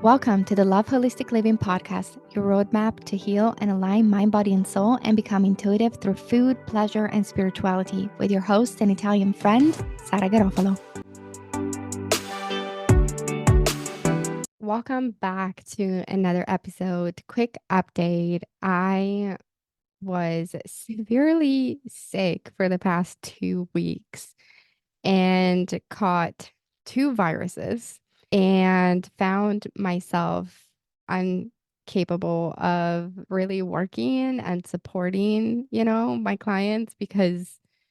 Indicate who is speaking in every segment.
Speaker 1: Welcome to the Love Holistic Living podcast, your roadmap to heal and align mind, body, and soul and become intuitive through food, pleasure, and spirituality with your host and Italian friend, Sara Garofalo. Welcome back to another episode. Quick update. I was severely sick for the past 2 weeks and caught 2 viruses and found myself incapable of really working and supporting, my clients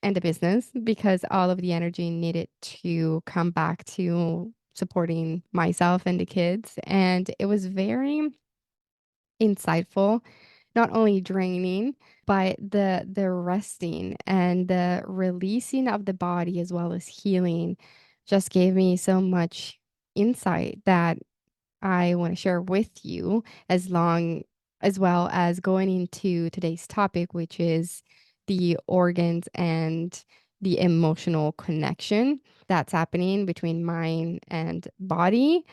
Speaker 1: and the business because all of the energy needed to come back to supporting myself and the kids. And it was very insightful, not only draining, but the resting and the releasing of the body as well as healing just gave me so much insight that I want to share with you as well as going into today's topic, which is the organs and the emotional connection that's happening between mind and body.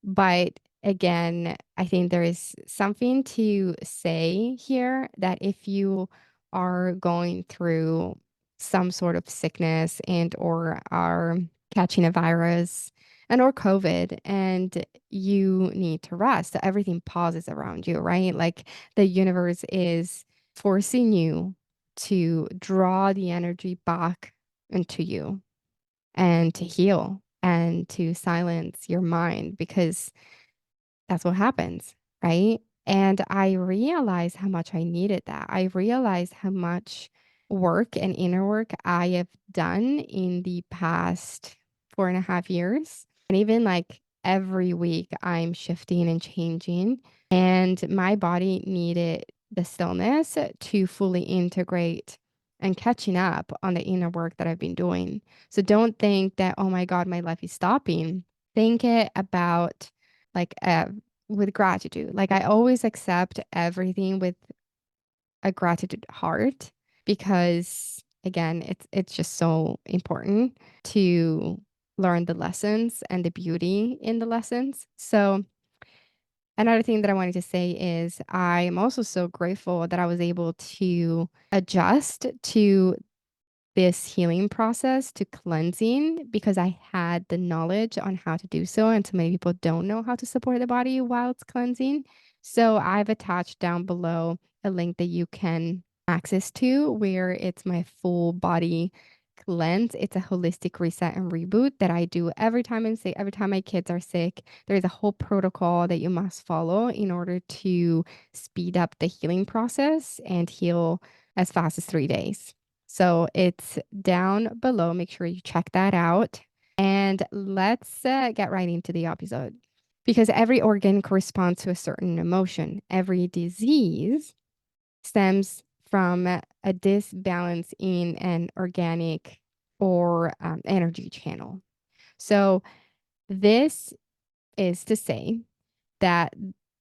Speaker 1: But again, I think there is something to say here that if you are going through some sort of sickness and or are catching a virus and or COVID and you need to rest, everything pauses around you, right? Like the universe is forcing you to draw the energy back into you and to heal and to silence your mind because that's what happens, right? And I realized how much I needed that. I realized how much work and inner work I have done in the past 4.5 years. And even like every week, I'm shifting and changing. And my body needed the stillness to fully integrate and catching up on the inner work that I've been doing. So don't think that, oh my God, my life is stopping. Think it about like with gratitude. Like I always accept everything with a gratitude heart because again, it's just so important to learn the lessons and the beauty in the lessons. So another thing that I wanted to say is I am also so grateful that I was able to adjust to this healing process to cleansing because I had the knowledge on how to do so. And so many people don't know how to support the body while it's cleansing. So I've attached down below a link that you can access to where it's my full body cleanse. It's a holistic reset and reboot that I do every time I'm sick, every time my kids are sick. There's a whole protocol that you must follow in order to speed up the healing process and heal as fast as 3 days. So it's down below. Make sure you check that out. And let's get right into the episode. Because every organ corresponds to a certain emotion. Every disease stems from a disbalance in an organic or energy channel. So this is to say that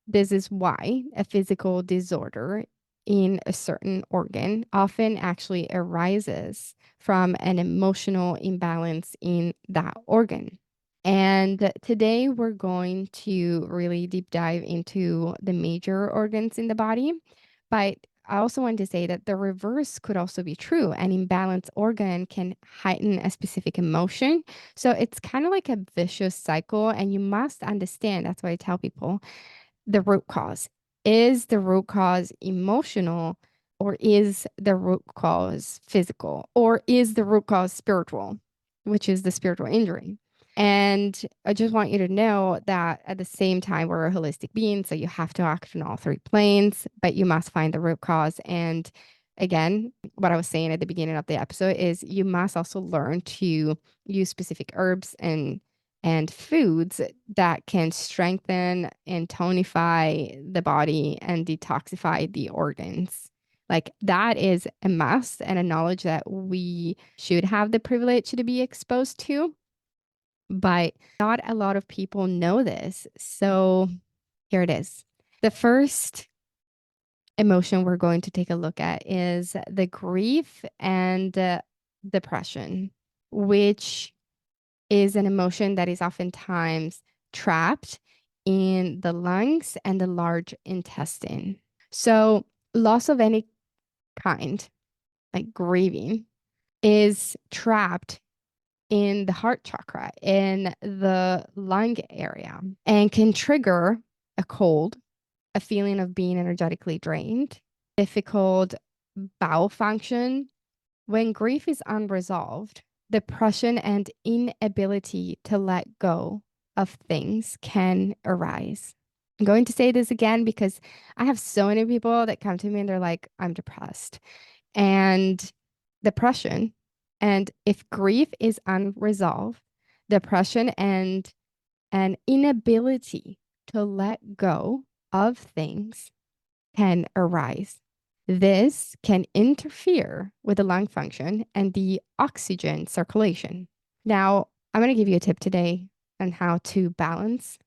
Speaker 1: this is why a physical disorder in a certain organ often actually arises from an emotional imbalance in that organ. And today we're going to really deep dive into the major organs in the body. But I also want to say that the reverse could also be true. An imbalanced organ can heighten a specific emotion. So it's kind of like a vicious cycle. And you must understand, that's why I tell people the root cause. Is the root cause emotional, or is the root cause physical, or is the root cause spiritual, which is the spiritual injury? And I just want you to know that at the same time, we're a holistic being. So you have to act on all 3 planes, but you must find the root cause. And again, what I was saying at the beginning of the episode is you must also learn to use specific herbs and foods that can strengthen and tonify the body and detoxify the organs. Like that is a must and a knowledge that we should have the privilege to be exposed to. But not a lot of people know this. So here it is. The first emotion we're going to take a look at is the grief and depression, which is an emotion that is oftentimes trapped in the lungs and the large intestine. So, loss of any kind, like grieving, is trapped in the heart chakra, in the lung area, and can trigger a cold, a feeling of being energetically drained, difficult bowel function. When grief is unresolved, depression and inability to let go of things can arise. I'm going to say this again because I have so many people that come to me and they're like, I'm depressed. And depression, and if grief is unresolved, depression and an inability to let go of things can arise. This can interfere with the lung function and the oxygen circulation. Now, I'm going to give you a tip today on how to balance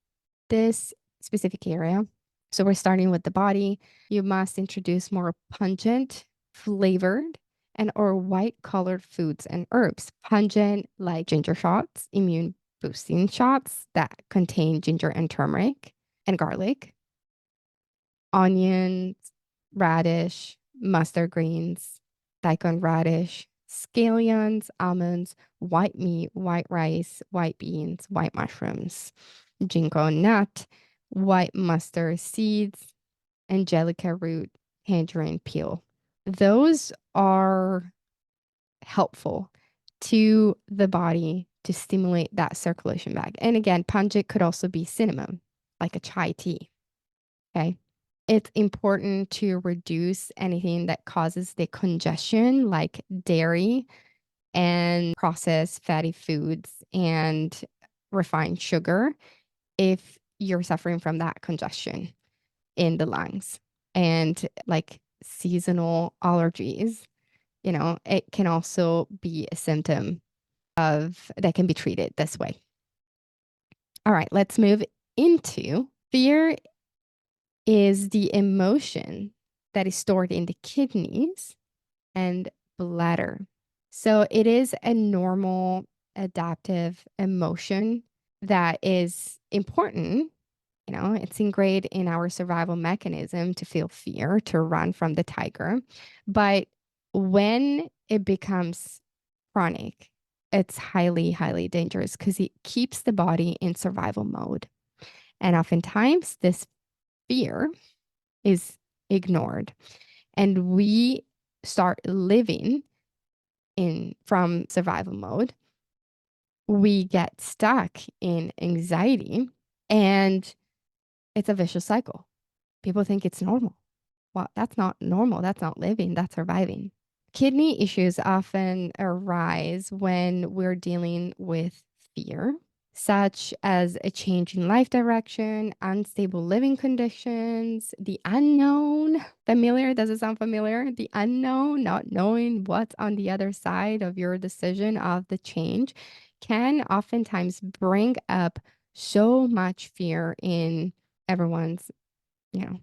Speaker 1: this specific area. So, we're starting with the body. You must introduce more pungent, flavored, and or white colored foods and herbs. Pungent like ginger shots, immune boosting shots that contain ginger and turmeric and garlic, onions, radish, mustard greens, daikon radish, scallions, almonds, white meat, white rice, white beans, white mushrooms, ginkgo nut, white mustard seeds, angelica root, tangerine peel. Those are helpful to the body to stimulate that circulation back. And again, pungent could also be cinnamon, like a chai tea. Okay. It's important to reduce anything that causes the congestion, like dairy and processed fatty foods and refined sugar, if you're suffering from that congestion in the lungs. And like seasonal allergies, it can also be a symptom of that can be treated this way. All right, let's move into fear is the emotion that is stored in the kidneys and bladder. So it is a normal adaptive emotion that is important. It's ingrained in our survival mechanism to feel fear, to run from the tiger. But when it becomes chronic, it's highly, highly dangerous because it keeps the body in survival mode. And oftentimes, this fear is ignored and we start living in from survival mode. We get stuck in anxiety and it's a vicious cycle. People think it's normal. Well, that's not normal. That's not living. That's surviving. Kidney issues often arise when we're dealing with fear, such as a change in life direction, unstable living conditions, the unknown. Familiar? Does it sound familiar? The unknown, not knowing what's on the other side of your decision of the change, can oftentimes bring up so much fear in everyone's, you know,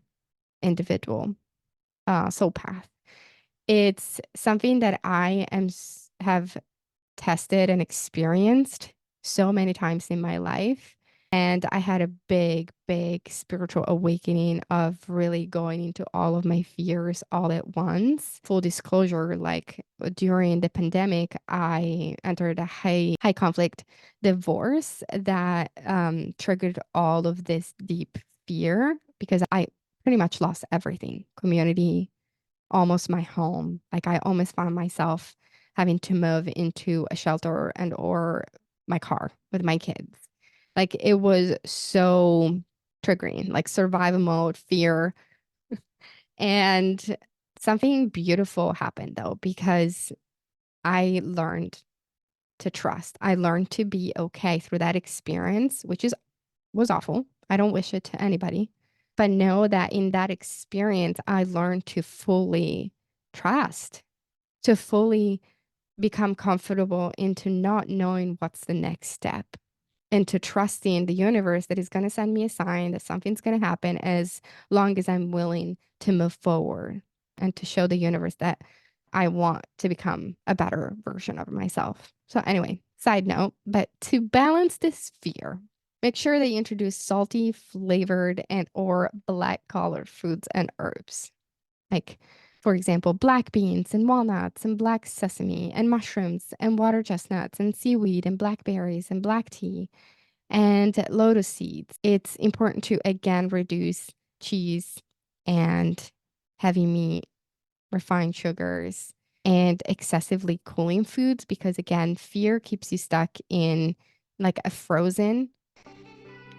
Speaker 1: individual soul path. It's something that have tested and experienced so many times in my life. And I had a big, big spiritual awakening of really going into all of my fears all at once. Full disclosure, like during the pandemic, I entered a high conflict divorce that triggered all of this deep fear because I pretty much lost everything, community, almost my home. Like I almost found myself having to move into a shelter and or my car with my kids. Like it was so triggering, like survival mode, fear. And something beautiful happened though, because I learned to trust. I learned to be okay through that experience, which was awful. I don't wish it to anybody. But know that in that experience, I learned to fully trust, to fully become comfortable into not knowing what's the next step and to trusting the universe that is going to send me a sign that something's going to happen as long as I'm willing to move forward and to show the universe that I want to become a better version of myself. So, anyway, side note, but to balance this fear, Make sure that you introduce salty, flavored, and or black colored foods and herbs. Like, for example, black beans and walnuts and black sesame and mushrooms and water chestnuts and seaweed and blackberries and black tea and lotus seeds. It's important to again reduce cheese and heavy meat, refined sugars, and excessively cooling foods because again, fear keeps you stuck in like a frozen.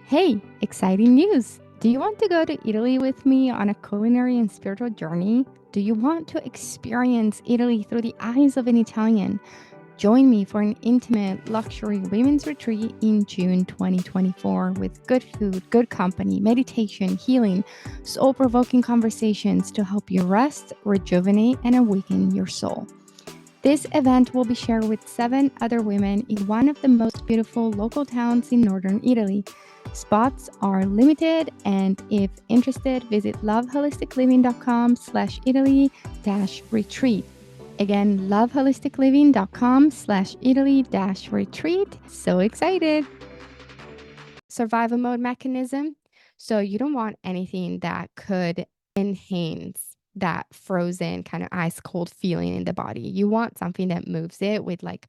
Speaker 1: Hey, exciting news! Do you want to go to Italy with me on a culinary and spiritual journey? Do you want to experience Italy through the eyes of an Italian? Join me for an intimate luxury women's retreat in June 2024 with good food, good company, meditation, healing, soul provoking conversations to help you rest, rejuvenate, and awaken your soul. This event will be shared with 7 other women in one of the most beautiful local towns in northern Italy. Spots are limited, and if interested, visit loveholisticliving.com/Italy-retreat. Again, loveholisticliving.com/Italy-retreat. So excited. Survival mode mechanism. So you don't want anything that could enhance that frozen kind of ice cold feeling in the body. You want something that moves it with like,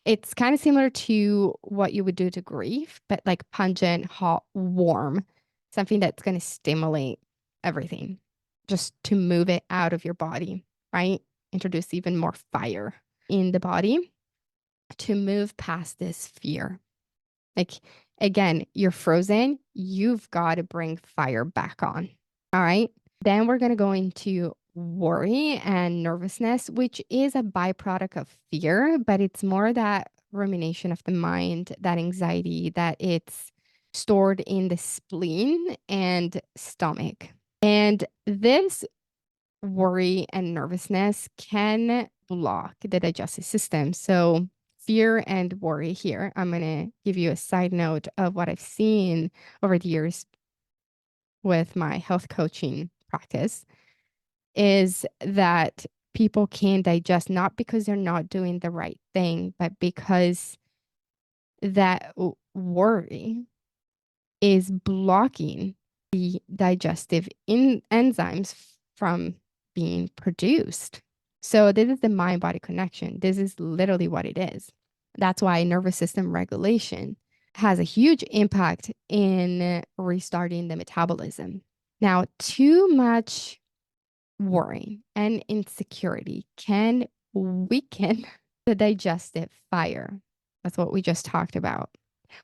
Speaker 1: it's kind of similar to what you would do to grief, but like pungent, hot, warm, something that's going to stimulate everything just to move it out of your body, right? Introduce even more fire in the body to move past this fear. Like, again, you're frozen. You've got to bring fire back on. All right. Then we're going to go into worry and nervousness, which is a byproduct of fear, but it's more that rumination of the mind, that anxiety, that it's stored in the spleen and stomach. And this worry and nervousness can block the digestive system. So, fear and worry here. I'm going to give you a side note of what I've seen over the years with my health coaching practice is that people can't digest not because they're not doing the right thing, but because that worry is blocking the digestive enzymes from being produced. So this is the mind body connection. This is literally what it is. That's why nervous system regulation has a huge impact in restarting the metabolism. Now, too much worry and insecurity can weaken the digestive fire. That's what we just talked about.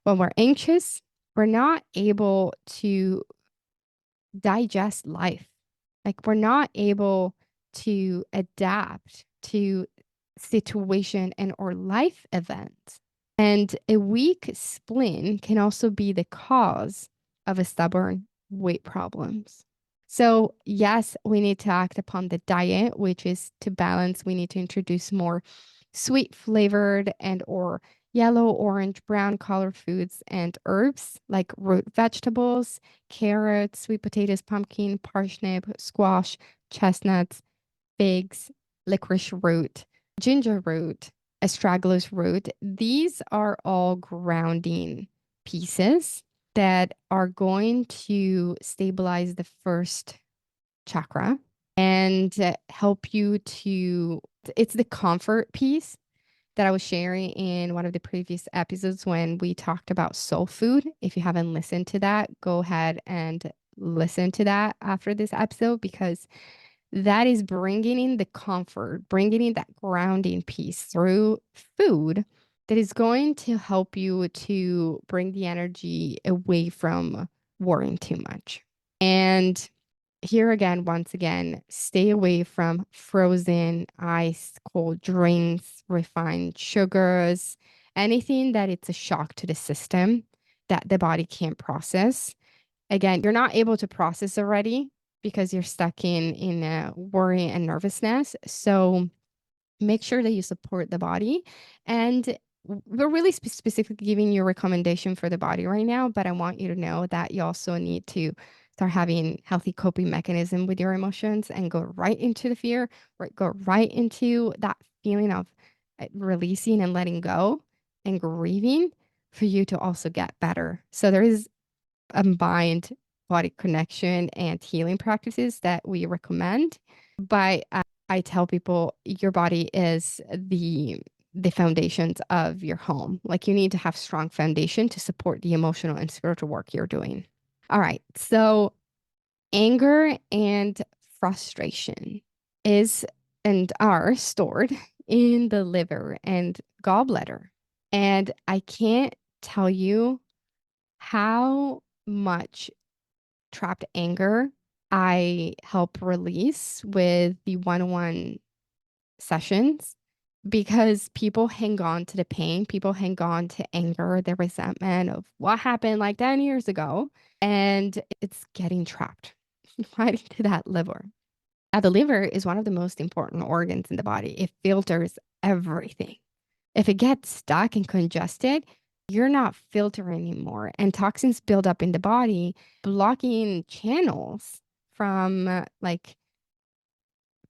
Speaker 1: When we're anxious, we're not able to digest life. Like we're not able to adapt to situation and or life events. And a weak spleen can also be the cause of a stubborn weight problems. So yes, we need to act upon the diet, which is to balance. We need to introduce more sweet flavored and or yellow, orange, brown color foods and herbs like root vegetables, carrots, sweet potatoes, pumpkin, parsnip, squash, chestnuts, figs, licorice root, ginger root, astragalus root. These are all grounding pieces that are going to stabilize the first chakra and help you to, it's the comfort piece that I was sharing in one of the previous episodes when we talked about soul food. If you haven't listened to that, go ahead and listen to that after this episode because that is bringing in the comfort, bringing in that grounding piece through food that is going to help you to bring the energy away from worrying too much. And here again, once again, stay away from frozen, ice, cold drinks, refined sugars, anything that it's a shock to the system that the body can't process. Again, you're not able to process already because you're stuck in worry and nervousness. So make sure that you support the body. And we're really specifically giving you a recommendation for the body right now, but I want you to know that you also need to start having healthy coping mechanism with your emotions and go right into the fear, or go right into that feeling of releasing and letting go and grieving for you to also get better. So there is a mind body connection and healing practices that we recommend. But I tell people your body is the foundations of your home. Like you need to have strong foundation to support the emotional and spiritual work you're doing. All right. So anger and frustration is and are stored in the liver and gallbladder. And I can't tell you how much trapped anger I help release with the one-on-one sessions because people hang on to the pain, people hang on to anger, the resentment of what happened like 10 years ago, and it's getting trapped right into that liver. Now, the liver is one of the most important organs in the body. It filters everything. If it gets stuck and congested, you're not filtering anymore. And toxins build up in the body, blocking channels from like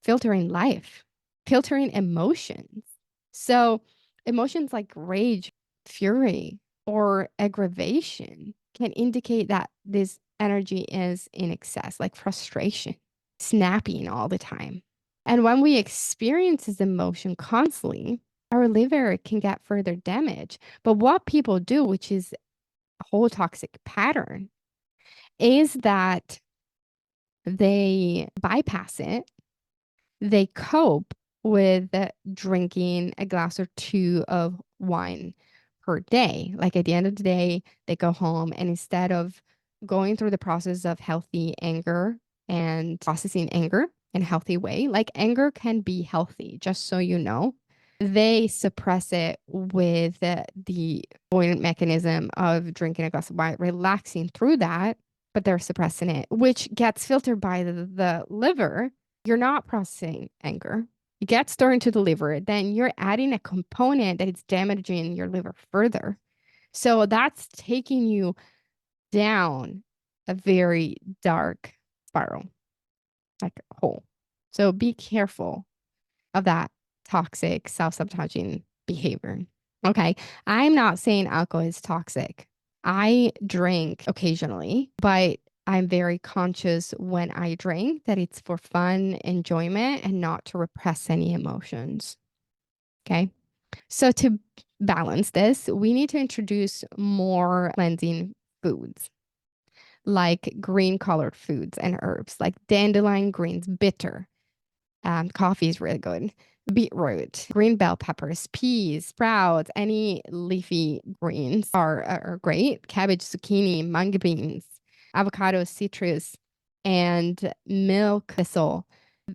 Speaker 1: filtering life, filtering emotions. So, emotions like rage, fury, or aggravation can indicate that this energy is in excess, like frustration, snapping all the time. And when we experience this emotion constantly, our liver can get further damage. But what people do, which is a whole toxic pattern, is that they bypass it. They cope with drinking a glass or two of wine per day. Like at the end of the day, they go home and instead of going through the process of healthy anger and processing anger in a healthy way, like anger can be healthy, just so you know. They suppress it with the avoidant mechanism of drinking a glass of wine, relaxing through that, but they're suppressing it, which gets filtered by the liver. You're not processing anger. It gets stored into the liver. Then you're adding a component that is damaging your liver further. So that's taking you down a very dark spiral, like a hole. So be careful of that toxic, self sabotaging behavior. Okay. I'm not saying alcohol is toxic. I drink occasionally, but I'm very conscious when I drink that it's for fun, enjoyment, and not to repress any emotions. Okay. So, to balance this, we need to introduce more cleansing foods like green colored foods and herbs, like dandelion greens, bitter. Coffee is really good. Beetroot, green bell peppers, peas, sprouts, any leafy greens are great. Cabbage, zucchini, mung beans, avocado, citrus, and milk thistle.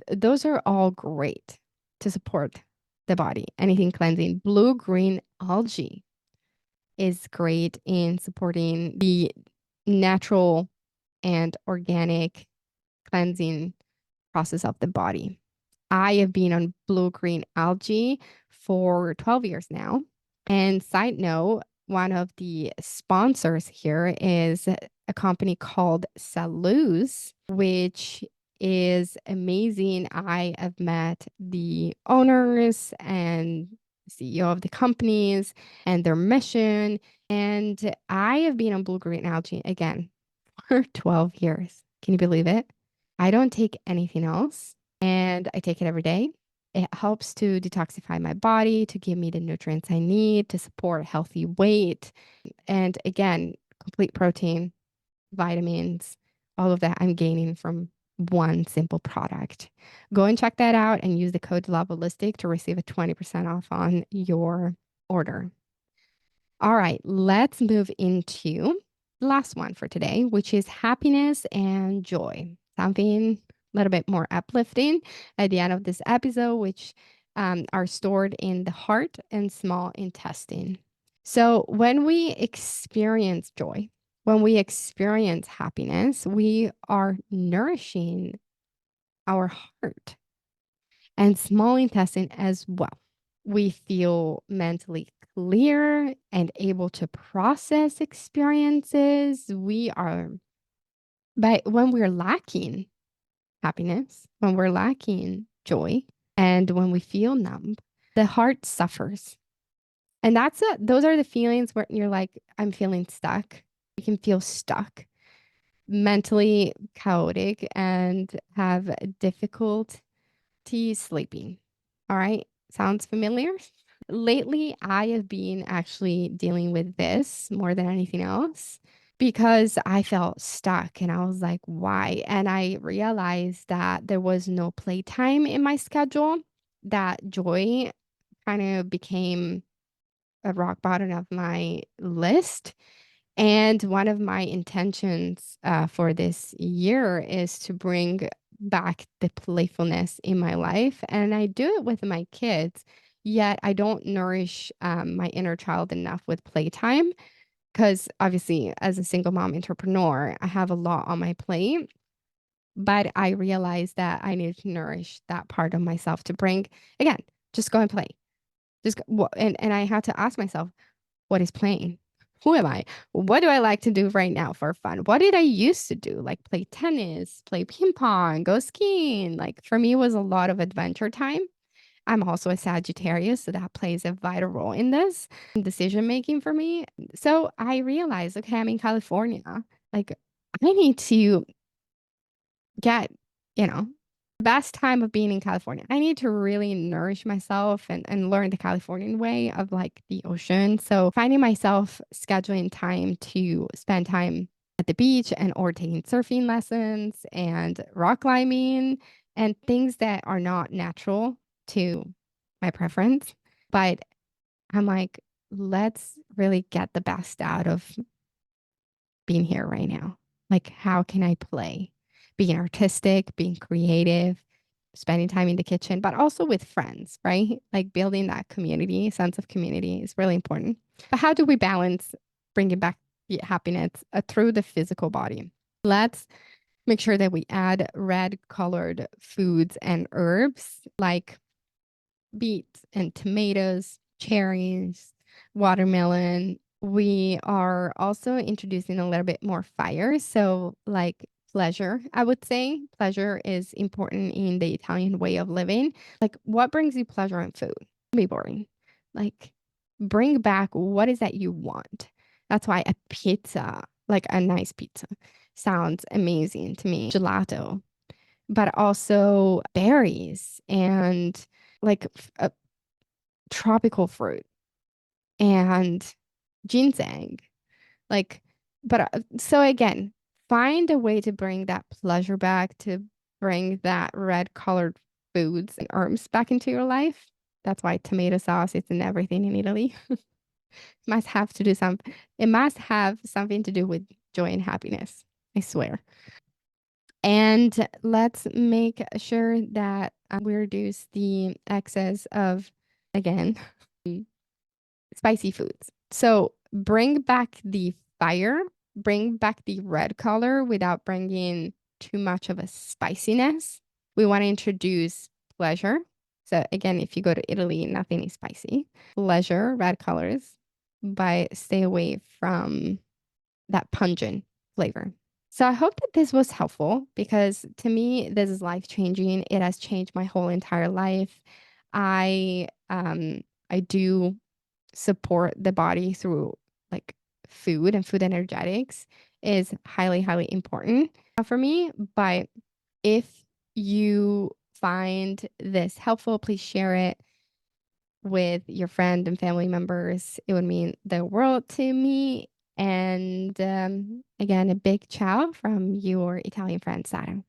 Speaker 1: Those are all great to support the body. Anything cleansing. Blue green algae is great in supporting the natural and organic cleansing process of the body. I have been on blue green algae for 12 years now. And side note, one of the sponsors here is a company called Saluz, which is amazing. I have met the owners and CEO of the companies and their mission. And I have been on blue green algae again for 12 years. Can you believe it? I don't take anything else and I take it every day. It helps to detoxify my body, to give me the nutrients I need, to support healthy weight. And again, complete protein, vitamins, all of that I'm gaining from one simple product. Go and check that out and use the code LOVEHOLISTIC to receive a 20% off on your order. All right, let's move into the last one for today, which is happiness and joy. Something a little bit more uplifting at the end of this episode, which are stored in the heart and small intestine. So when we experience joy, when we experience happiness, we are nourishing our heart and small intestine as well. We feel mentally clear and able to process experiences. But when we're lacking happiness, when we're lacking joy, and when we feel numb, the heart suffers. And those are the feelings where you're like, I'm feeling stuck. You can feel stuck, mentally chaotic, and have difficulty sleeping. All right. Sounds familiar? Lately, I have been actually dealing with this more than anything else because I felt stuck and I was like, why? And I realized that there was no playtime in my schedule, that joy kind of became a rock bottom of my list. And one of my intentions for this year is to bring back the playfulness in my life. And I do it with my kids, yet I don't nourish my inner child enough with playtime. Because obviously, as a single mom entrepreneur, I have a lot on my plate. But I realized that I need to nourish that part of myself to bring, again, just go and play. And I had to ask myself, what is playing? Who am I? What do I like to do right now for fun? What did I used to do? Like play tennis, play ping pong, go skiing. Like for me, it was a lot of adventure time. I'm also a Sagittarius, so that plays a vital role in this decision making for me. So I realized, okay, I'm in California. Like I need to get, you know, the best time of being in California. I need to really nourish myself and learn the Californian way of like the ocean. So finding myself scheduling time to spend time at the beach and or taking surfing lessons and rock climbing and things that are not natural to my preference. But I'm like, let's really get the best out of being here right now. Like, how can I play? Being artistic, being creative, spending time in the kitchen, but also with friends, right? Like building that community, sense of community is really important. But how do we balance bringing back the happiness through the physical body? Let's make sure that we add red colored foods and herbs like beets and tomatoes, cherries, watermelon. We are also introducing a little bit more fire. So, like pleasure, I would say pleasure is important in the Italian way of living. Like, what brings you pleasure in food? Don't be boring. Like, bring back what is that you want. That's why a pizza, like a nice pizza, sounds amazing to me. Gelato, but also berries and like tropical fruit and ginseng. Like, but so again, find a way to bring that pleasure back, to bring that red colored foods and herbs back into your life. That's why tomato sauce is in everything in Italy. Must have to do some, it must have something to do with joy and happiness. I swear. And let's make sure that we reduce the excess of, again, spicy foods. So bring back the fire, bring back the red color without bringing too much of a spiciness. We want to introduce pleasure. So again, if you go to Italy, nothing is spicy. Pleasure, red colors, but stay away from that pungent flavor. So I hope that this was helpful because to me, this is life changing. It has changed my whole entire life. I do support the body through like food, and food energetics is highly, highly important for me. But if you find this helpful, please share it with your friend and family members. It would mean the world to me. And again, a big ciao from your Italian friend, Sara.